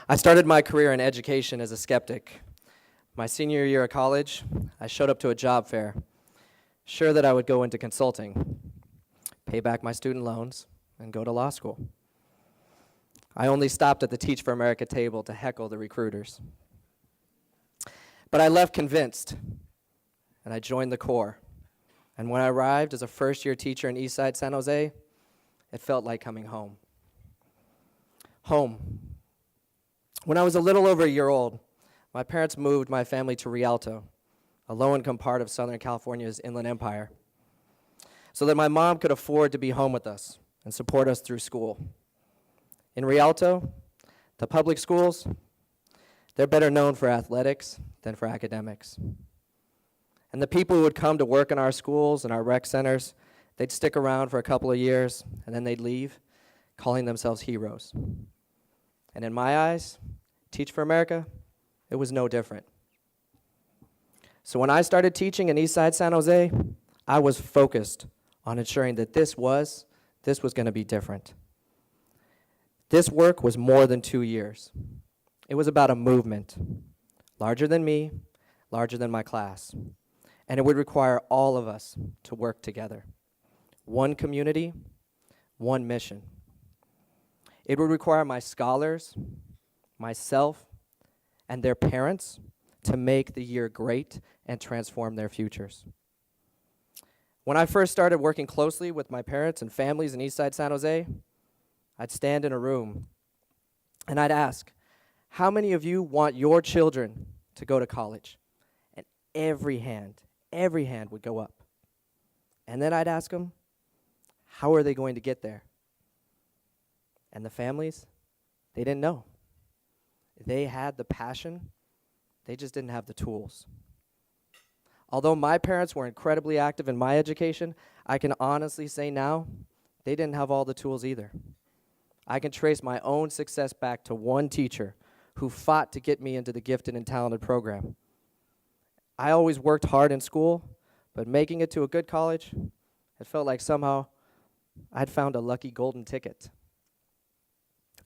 I started my career in education as a skeptic. My senior year of college, I showed up to a job fair, sure that I would go into consulting, pay back my student loans, and go to law school. I only stopped at the Teach for America table to heckle the recruiters. But I left convinced, and I joined the Corps. And when I arrived as a first-year teacher in Eastside San Jose, it felt like coming home. Home. When I was a little over a year old, my parents moved my family to Rialto, a low-income part of Southern California's Inland Empire, so that my mom could afford to be home with us and support us through school. In Rialto, the public schools, they're better known for athletics than for academics. And the people who would come to work in our schools and our rec centers, they'd stick around for a couple of years, and then they'd leave, calling themselves heroes. And in my eyes, Teach for America, it was no different. So when I started teaching in Eastside San Jose, I was focused on ensuring that this was going to be different. This work was more than 2 years. It was about a movement, larger than me, larger than my class. And it would require all of us to work together. One community, one mission. It would require my scholars, myself, and their parents to make the year great and transform their futures. When I first started working closely with my parents and families in Eastside San Jose, I'd stand in a room and I'd ask, how many of you want your children to go to college? And every hand would go up. And then I'd ask them, how are they going to get there? And the families, they didn't know. They had the passion, they just didn't have the tools. Although my parents were incredibly active in my education, I can honestly say now, they didn't have all the tools either. I can trace my own success back to one teacher who fought to get me into the gifted and talented program. I always worked hard in school, but making it to a good college, it felt like somehow I'd found a lucky golden ticket.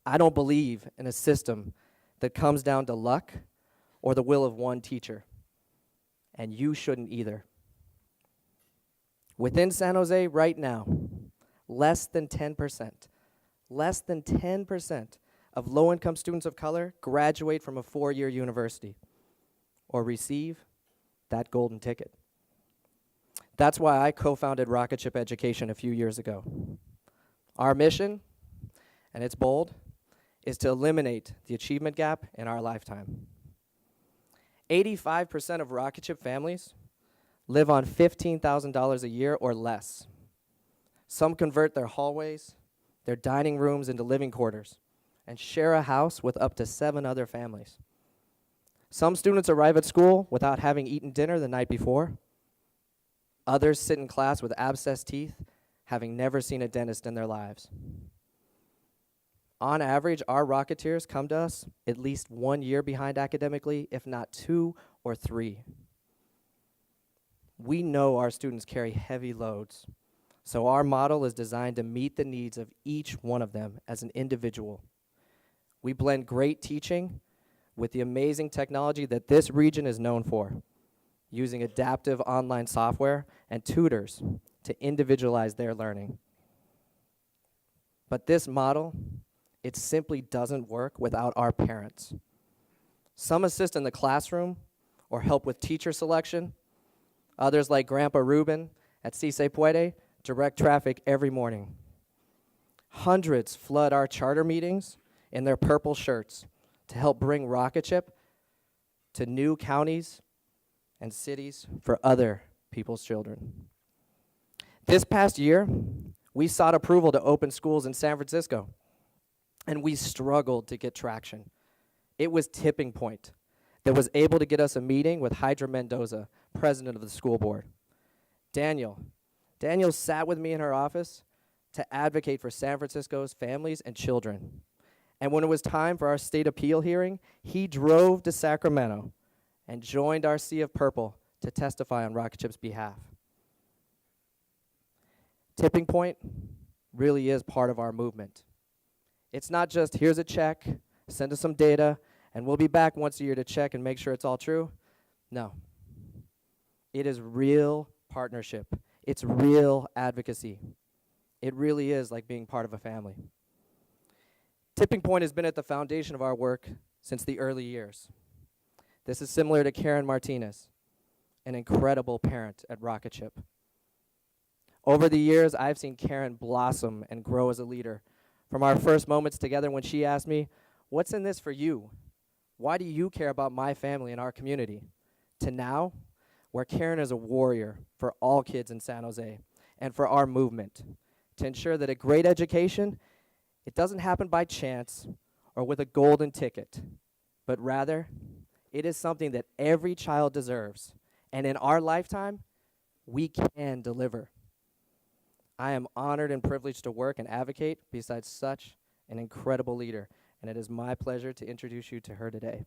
I don't believe in a system that comes down to luck or the will of one teacher, and you shouldn't either. Within San Jose right now, less than 10% of low-income students of color graduate from a 4-year university or receive that golden ticket. That's why I co-founded Rocketship Education a few years ago. Our mission, and it's bold, is to eliminate the achievement gap in our lifetime. 85% of Rocketship families live on $15,000 a year or less. Some convert their hallways, their dining rooms into living quarters, and share a house with up to 7 other families. Some students arrive at school without having eaten dinner the night before. Others sit in class with abscessed teeth, having never seen a dentist in their lives. On average, our Rocketeers come to us at least 1 year behind academically, if not 2 or 3. We know our students carry heavy loads, so our model is designed to meet the needs of each one of them as an individual. We blend great teaching with the amazing technology that this region is known for, using adaptive online software and tutors to individualize their learning. But this model, it simply doesn't work without our parents. Some assist in the classroom or help with teacher selection. Others, like Grandpa Ruben at Si Se Puede, direct traffic every morning. Hundreds flood our charter meetings in their purple shirts to help bring Rocketship to new counties and cities for other people's children. This past year, we sought approval to open schools in San Francisco, and we struggled to get traction. It was Tipping Point that was able to get us a meeting with Hydra Mendoza, president of the school board. Daniel sat with me in her office to advocate for San Francisco's families and children. And when it was time for our state appeal hearing, he drove to Sacramento and joined our Sea of Purple to testify on Rocketship's behalf. Tipping Point really is part of our movement. It's not just, here's a check, send us some data, and we'll be back once a year to check and make sure it's all true. No. It is real partnership. It's real advocacy. It really is like being part of a family. Tipping Point has been at the foundation of our work since the early years. This is similar to Karen Martinez, an incredible parent at Rocketship. Over the years, I've seen Karen blossom and grow as a leader. From our first moments together when she asked me, "What's in this for you? Why do you care about my family and our community?" To now, where Karen is a warrior for all kids in San Jose and for our movement, to ensure that a great education, it doesn't happen by chance or with a golden ticket, but rather, it is something that every child deserves. And in our lifetime, we can deliver. I am honored and privileged to work and advocate beside such an incredible leader, and it is my pleasure to introduce you to her today.